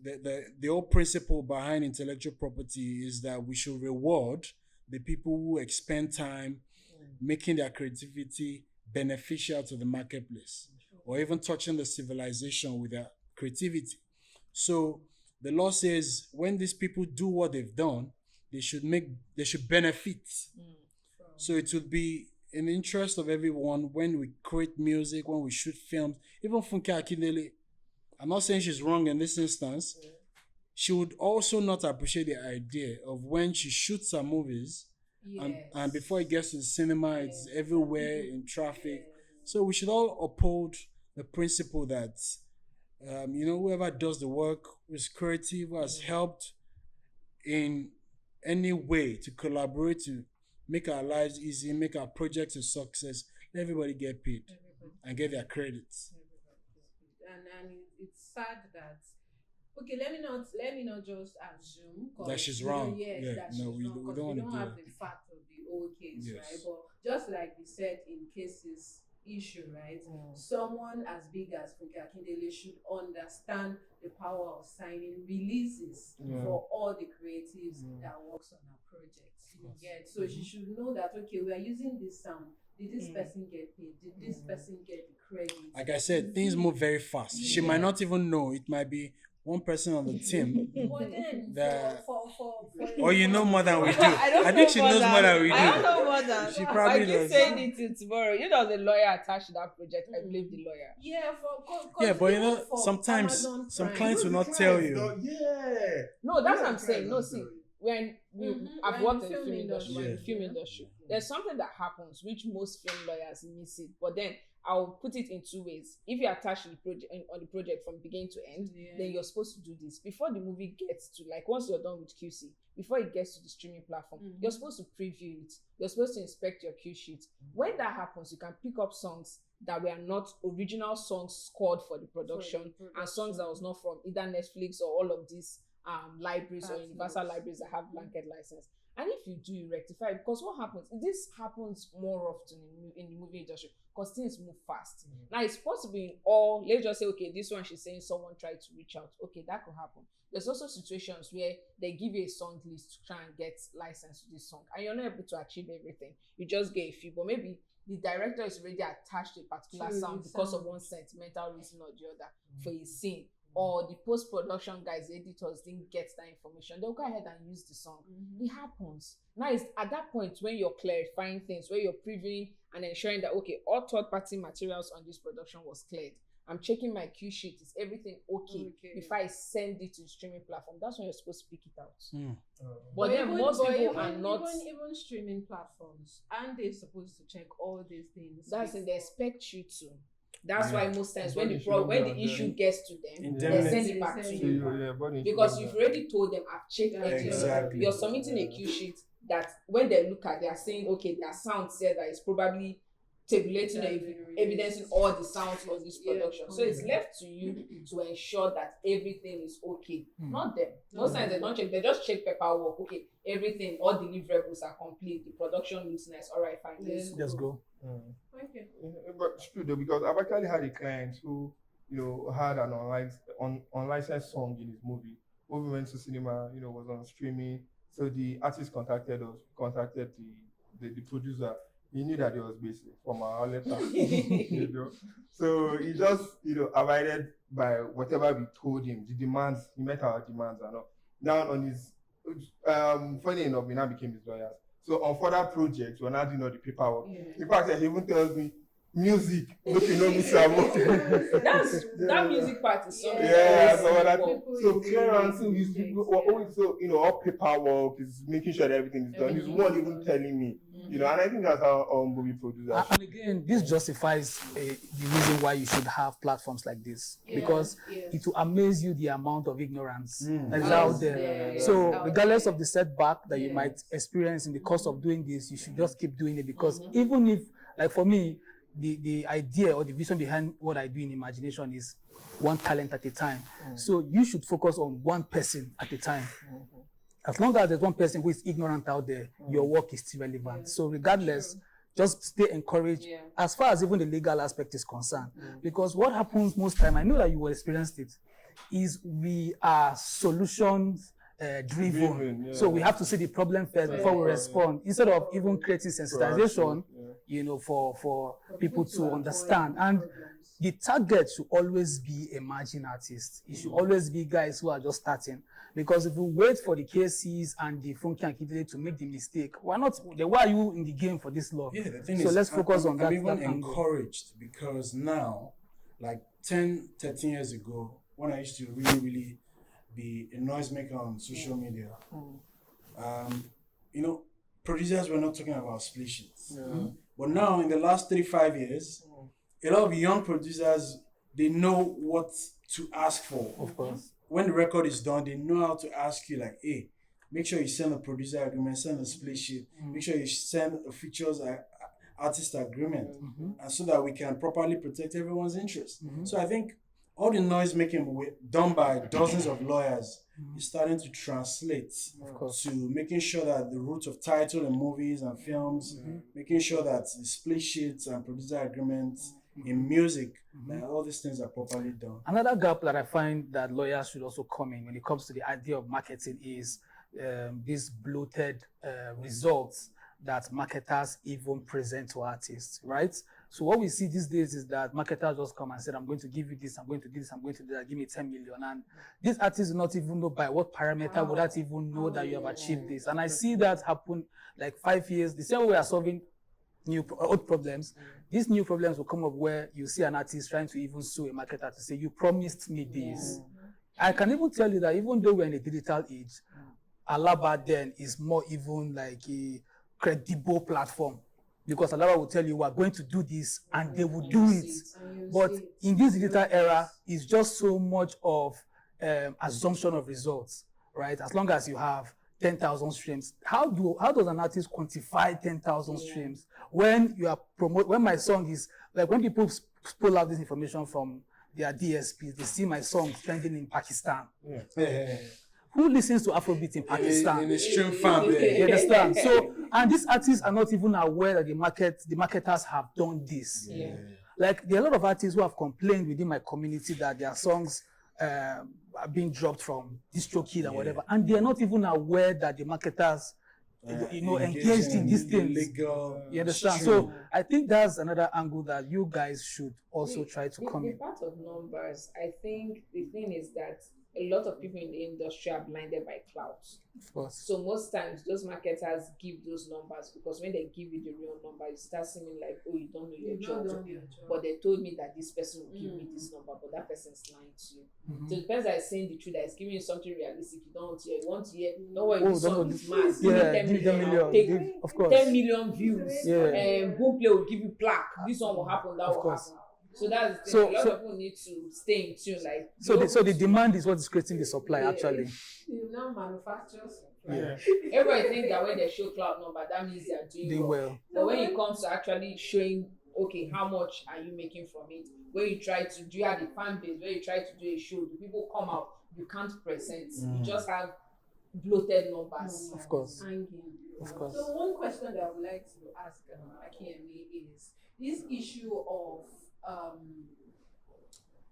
The whole principle behind intellectual property is that we should reward the people who expend time making their creativity beneficial to the marketplace, or even touching the civilization with their creativity. So the law says when these people do what they've done, they should benefit. So it would be in the interest of everyone when we create music, when we shoot films. Even Funke Akindele, I'm not saying she's wrong in this instance. She would also not appreciate the idea of when she shoots her movies, and before it gets to the cinema, it's everywhere in traffic. So we should all uphold the principle that whoever does the work, who's creative, who has helped in any way to collaborate to make our lives easy, make our projects a success, let everybody get paid and get their credits. And it's sad that let me not just assume that she's wrong. That she's wrong, we because don't we want don't to do have that. the fact of the whole case, Yes. right? But just like we said in cases issue, right? Someone as big as Funke Akindele should understand the power of signing releases for all the creatives that works on our projects. So she should know that we are using this sound Did this person get paid? Did this person get the credit? Like I said, things move very fast. She might not even know. It might be one person on the team. But then, That- for Or you know more than we do. I don't I know think she more knows than- more than we do. I don't know more than. She probably I keep does. saying it till tomorrow. You know, the lawyer attached to that project. I blame the lawyer. yeah, Yeah, but you know, for sometimes Amazon some Prime. clients will not tell you. Yeah. No, that's Yeah, what I'm saying. No, clients see, don't tell you. when I've We're worked in the film industry, industry. in the film industry, there's something that happens which most film lawyers miss it. But then I'll put it in two ways. If you attach to the project on the project from beginning to end, then you're supposed to do this before the movie gets to, like, once you're done with QC, before it gets to the streaming platform, you're supposed to preview it. You're supposed to inspect your cue sheet. When that happens, you can pick up songs that were not original songs scored for the production, and songs that was not from either Netflix or all of these libraries or universal libraries that have blanket license. And if you do, you rectify it, because what happens, this happens more often in the movie industry, because things move fast. Now, it's possible in all, let's just say, okay, this one she's saying someone tried to reach out. Okay, that could happen. There's also situations where they give you a song list to try and get license to this song, and you're not able to achieve everything. You just get a few, but maybe the director is already attached to a particular sound because of one sentimental reason or the other for a scene. Or the post-production guys, the editors didn't get that information, they'll go ahead and use the song. It happens. Now it's at that point when you're clarifying things, where you're previewing and ensuring that, okay, all third-party materials on this production was cleared. I'm checking my cue sheet. Is everything okay before I send it to the streaming platform? That's when you're supposed to pick it out. But then most people are not. Even streaming platforms, aren't they supposed to check all these things? That's it. They expect you to. That's Yeah. why most times But when you the shouldn't when be the on issue them. gets to them, Indemnity. they send it back to They So you. Because you've already told them, I've checked everything. Exactly. You're submitting a cue sheet that when they look at, they are saying, okay, their sound said that it's probably tabulating or evidencing all the sounds of this production. So it's left to you to ensure that everything is okay. Not them. Most times they don't check, they just check paperwork. Okay, everything, all deliverables are complete. The production looks nice. All right, fine. Let's go. Just go. Okay. But it's true though, because I've actually had a client who, had an unlicensed song in his movie. When we went to cinema, was on streaming. So the artist contacted the producer. He knew that it was basic from our letter. So he just, abided by whatever we told him. The demands, he met our demands and all. Now on his, funny enough, we now became his lawyers. So on further projects, we're now doing all the paperwork. In fact, he even tells me, music, look, That music part is something. yeah, so that that People so is clearance really is big, always so all paperwork is making sure that everything is done. He's one even telling me, and I think that's how movie producers. And again, this justifies the reason why you should have platforms like this, because it will amaze you the amount of ignorance that is out there. So regardless of the setback that you might experience in the course of doing this, you should just keep doing it, because even if, like for me, the idea or the vision behind what I do in imagination is one talent at a time. So you should focus on one person at a time. As long as there's one person who is ignorant out there, your work is still relevant. So regardless, just stay encouraged as far as even the legal aspect is concerned. Because what happens most time, I know that you will experience it, is we are solutions driven. So we have to see the problem first before we respond, instead of even creating sensitization, for people to understand. And the target should always be emerging artists. It should always be guys who are just starting. Because if we wait for the KCs and the Funky and Kidele to make the mistake, why are you in the game for this long? Yeah, the thing so is, let's focus on that. I'm even that angle. encouraged, because now, like 10, 13 years ago, when I used to really be a noisemaker on social media, producers were not talking about split sheets. But now, in the last 3-5 years, a lot of young producers, they know what to ask for. Of course. When the record is done, they know how to ask you, like, hey, make sure you send a producer agreement, send a split sheet, make sure you send a features artist agreement, and so that we can properly protect everyone's interest. So I think all the noise making done by dozens of lawyers is starting to translate to making sure that the root of title in movies and films, making sure that the split sheets and producer agreements in music, that all these things are properly done. Another gap that I find that lawyers should also come in when it comes to the idea of marketing is these bloated results that marketers even present to artists, right? So what we see these days is that marketers just come and say, I'm going to give you this, I'm going to do this, I'm going to do that, give me 10 million. And these artists do not even know by what parameter would that even know that you have achieved this. And I see that happen like 5 years, the same way we are solving old problems, these new problems will come up where you see an artist trying to even sue a marketer to say, you promised me this. I can even tell you that even though we're in a digital age, Alaba then is more even like a credible platform, because Alaba will tell you we're going to do this and they will do it. But in this digital era, it's just so much of assumption of results, right? As long as you have 10,000 streams, how does an artist quantify 10,000 streams when you are when my song is like, when people pull out this information from their DSPs, they see my song trending in Pakistan. Who listens to Afrobeat in Pakistan? In the stream farm there. You understand? So, and these artists are not even aware that the marketers have done this. Like, there are a lot of artists who have complained within my community that their songs are being dropped from DistroKid and whatever, and they are not even aware that the marketers, engaged in these things. You understand? So I think that's another angle that you guys should also try to come in. The part of numbers, I think the thing is that a lot of people in the industry are blinded by clouds. Of course. So most times those marketers give those numbers because when they give you the real number, it starts seeming like, oh, you don't know your job. But they told me that this person will give me this number, but that person's lying to you. So the person that is saying the truth, that is giving you something realistic, you don't want to hear. You want to hear, no worry, this song is mass. Give me 10 million. Take of course. 10 million views. Boomplay will give you plaque. This one will happen, that will happen. So that's the thing. A lot of people need to stay in tune. Like, so the demand is what is creating the supply, actually. You now manufacturers. Everybody thinks that when they show cloud number, that means they are doing well. But when it comes to actually showing, okay, how much are you making from it? When you try to do, you have the fan base, when you try to do a show, the people come out, you can't present. You just have bloated numbers. Of course. Of course. So one question that I would like to ask Akinyemi is this issue of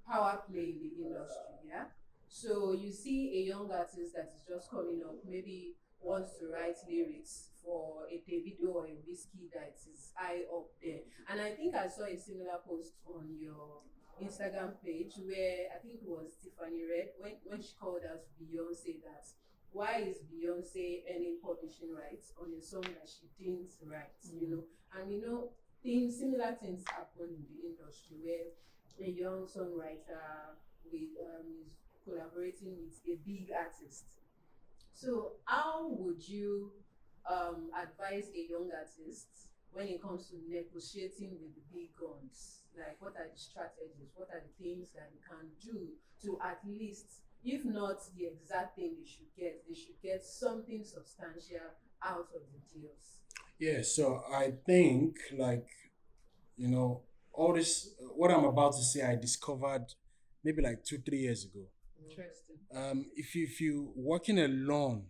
power play in the industry, yeah? So you see a young artist that is just coming up, maybe wants to write lyrics for a Davido or a Whiskey that is high up there. And I think I saw a similar post on your Instagram page where I think it was Tiffany Red when she called out Beyonce that why is Beyonce earning publishing rights on a song that she didn't write, And similar things happen in the industry where a young songwriter is collaborating with a big artist. So how would you advise a young artist when it comes to negotiating with the big guns? Like, what are the strategies? What are the things that you can do to at least, if not the exact thing they should get something substantial out of the deals? Yeah, so I think all this, what I'm about to say, I discovered maybe like 2-3 years ago. Interesting. If you working alone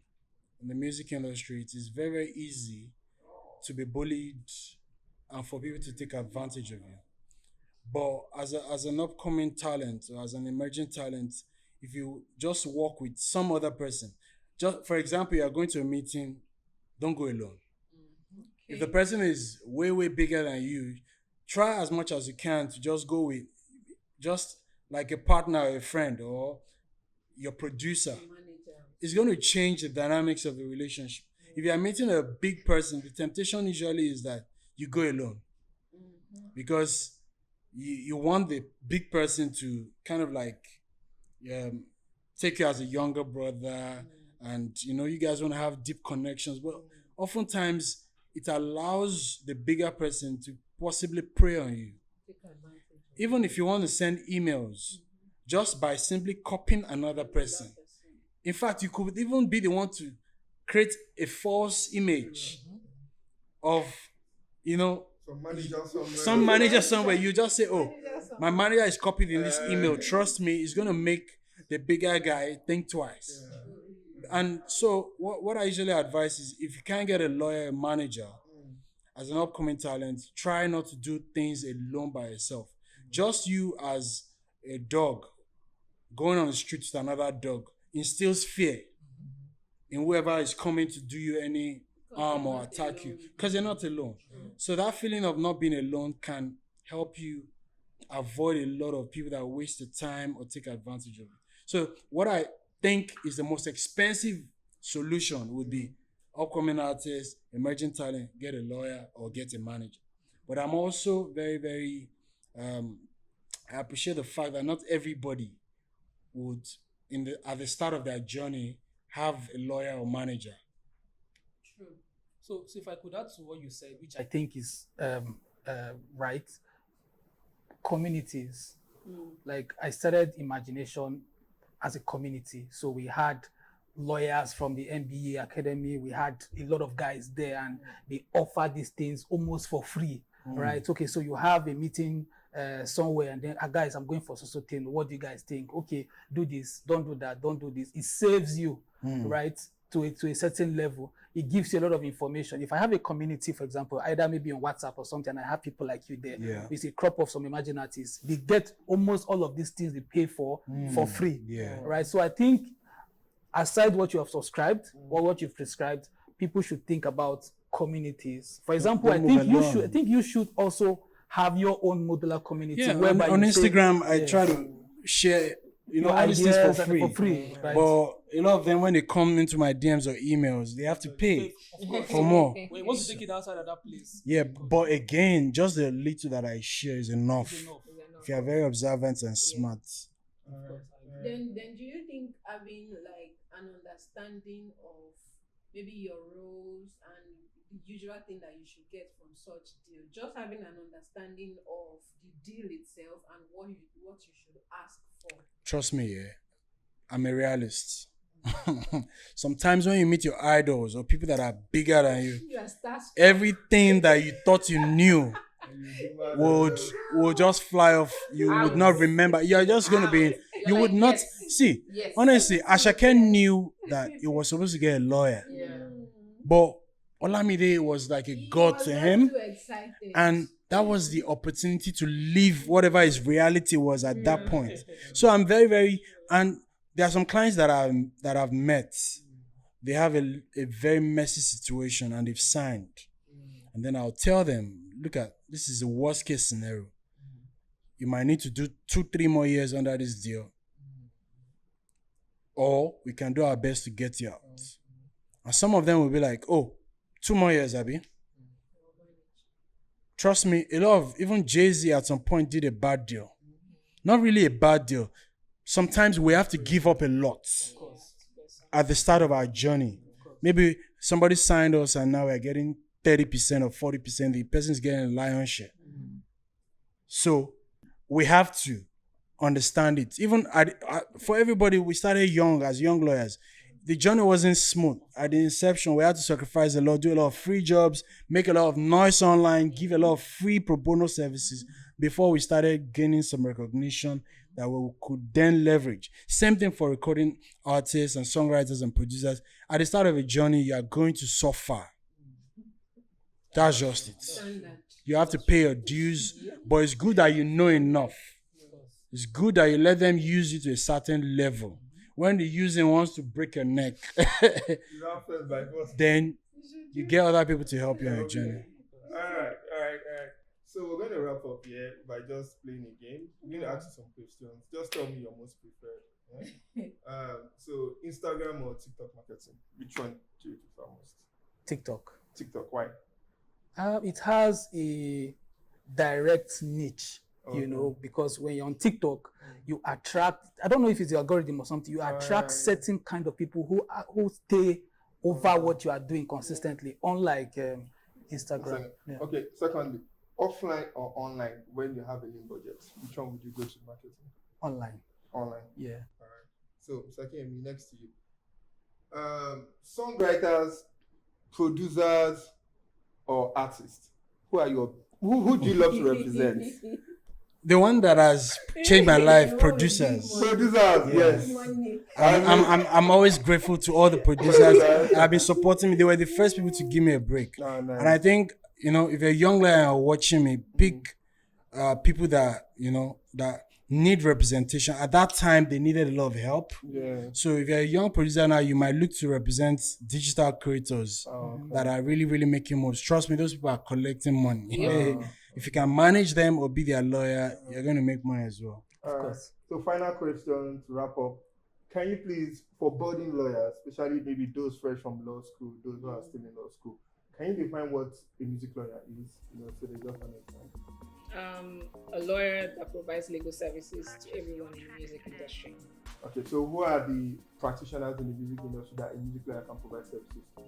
in the music industry, it is very easy to be bullied and for people to take advantage of you. But as an upcoming talent or as an emerging talent, if you just work with some other person, just for example, you are going to a meeting, don't go alone. If the person is way, way bigger than you, try as much as you can to just go with just like a partner or a friend or your producer. It's going to change the dynamics of the relationship. If you are meeting a big person, the temptation usually is that you go alone because you want the big person to kind of like take you as a younger brother and you guys want to have deep connections. But oftentimes it allows the bigger person to possibly prey on you. Even if you want to send emails, just by simply copying another person. In fact, you could even be the one to create a false image of, some manager somewhere. You just say, oh, my manager is copied in this email. Trust me, it's going to make the bigger guy think twice. And so what I usually advise is if you can't get a lawyer, a manager, as an upcoming talent, try not to do things alone by yourself. Just you as a dog going on the street to another dog instills fear in whoever is coming to do you any arm or attack you because you're not alone. So that feeling of not being alone can help you avoid a lot of people that waste the time or take advantage of it. So what I think is the most expensive solution would be upcoming artists, emerging talent, get a lawyer or get a manager. But I'm also very, very I appreciate the fact that not everybody would at the start of their journey have a lawyer or manager. True. So if I could add to what you said, which I think is right, communities. Like I started Imagination as a community. So we had lawyers from the MBA Academy. We had a lot of guys there and they offer these things almost for free, right? Okay, so you have a meeting somewhere and then, guys, I'm going for so thing. What do you guys think? Okay, do this, don't do that, don't do this. It saves you, right? To a certain level. It gives you a lot of information. If I have a community, for example, either maybe on WhatsApp or something, and I have people like you there, it's a crop of some emerging artists. They get almost all of these things they pay for free, right? So I think aside what you have subscribed or what you've prescribed, people should think about communities. For example, I think you should also have your own modular community. Yeah, on Instagram, I try to share all these things for free. Right? But a lot of them, when they come into my DMs or emails, they have to pay for more. Wait, once you take it outside of that place. Yeah, but again, just the little that I share is enough. If you are very observant and smart. Then do you think having like an understanding of maybe your roles and the usual thing that you should get from such deal, just having an understanding of the deal itself and what you should ask for? Trust me, I'm a realist. Sometimes when you meet your idols or people that are bigger than you, everything that you thought you knew would just fly off. You would not remember. You're just going to be. You would not see. Honestly, Ashake knew that he was supposed to get a lawyer, but Olamide was like a god to him, and that was the opportunity to live whatever his reality was at that point. So I'm very, very, and there are some clients that I've met. They have a very messy situation and they've signed, and then I'll tell them, look at this is the worst case scenario. You might need to do 2-3 more years under this deal, or we can do our best to get you out. And some of them will be like, oh, 2 more years, Abby. Trust me, a lot of, even Jay-Z at some point did a bad deal. Not really a bad deal. Sometimes we have to give up a lot at the start of our journey. Maybe somebody signed us and now we're getting 30% or 40%. The person's getting a lion's share. So we have to understand it. Even for everybody, we started young as young lawyers. The journey wasn't smooth. At the inception, we had to sacrifice a lot, do a lot of free jobs, make a lot of noise online, give a lot of free pro bono services before we started gaining some recognition that we could then leverage. Same thing for recording artists and songwriters and producers. At the start of a journey, you are going to suffer. That's just it. You have to pay your dues, but it's good that you know enough. It's good that you let them use you to a certain level. When the using wants to break your neck, then you get other people to help you on your journey. All right. So we're going to wrap up here by just playing a game. We're going to ask you some questions. Just tell me your most preferred. Yeah? So Instagram or TikTok marketing? Which one do you prefer most? TikTok. TikTok, why? It has a direct niche, because when you're on TikTok, you attract, I don't know if it's the algorithm or something, you attract certain kind of people who stay over what you are doing consistently, unlike Instagram. Yeah. Okay, secondly, offline or online, when you have a lean budget, which one would you go to marketing? Online. Yeah. All right. So, Akinyemi, next to you. Songwriters, producers, or artists? Who do you love to represent? The one that has changed my life, producers. Yes. I'm always grateful to all the producers that have been supporting me. They were the first people to give me a break. And I think, if you're a young lawyer watching me, pick people that, that need representation. At that time, they needed a lot of help. Yeah. So if you're a young producer now, you might look to represent digital creators that are really, really making moves. Trust me, those people are collecting money. If you can manage them or be their lawyer, you're going to make money as well. Of course. So final question to wrap up. Can you please, for budding lawyers, especially maybe those fresh from law school, those who are still in law school, can you define what a music lawyer is? So they just understand. A lawyer that provides legal services to everyone in the music industry. Okay, so who are the practitioners in the music industry that a music lawyer can provide services to?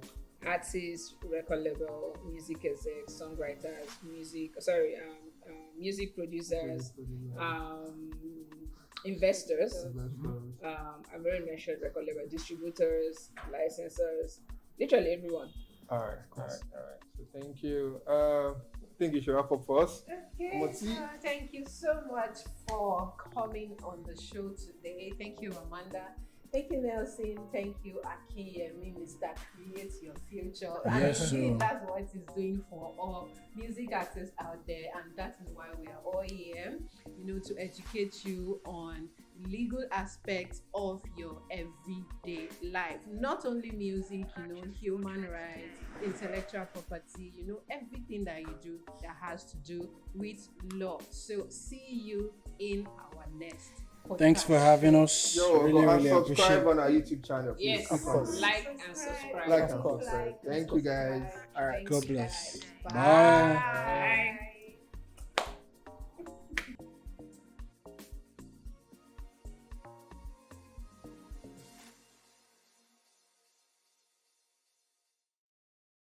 Artists, record label, music execs, songwriters, music producers, investors. I've already mentioned record label, distributors, licensors, literally everyone. All right. So thank you. I think you should wrap up for us. Okay. Thank you so much for coming on the show today. Thank you, Amanda. Thank you, Nelson. Thank you, Akinyemi, Mr. Create Your Future. Yes, and that's what he's doing for all music artists out there. And that is why we are all here, to educate you on legal aspects of your everyday life. Not only music, human rights, intellectual property, everything that you do that has to do with law. So see you in our next podcast. Thanks for having us. Really appreciate subscribe it. on our YouTube channel. Please. Yes, Of course. like and subscribe. Like and subscribe. Thank you, guys. All right, God bless. Bye. Bye. Bye.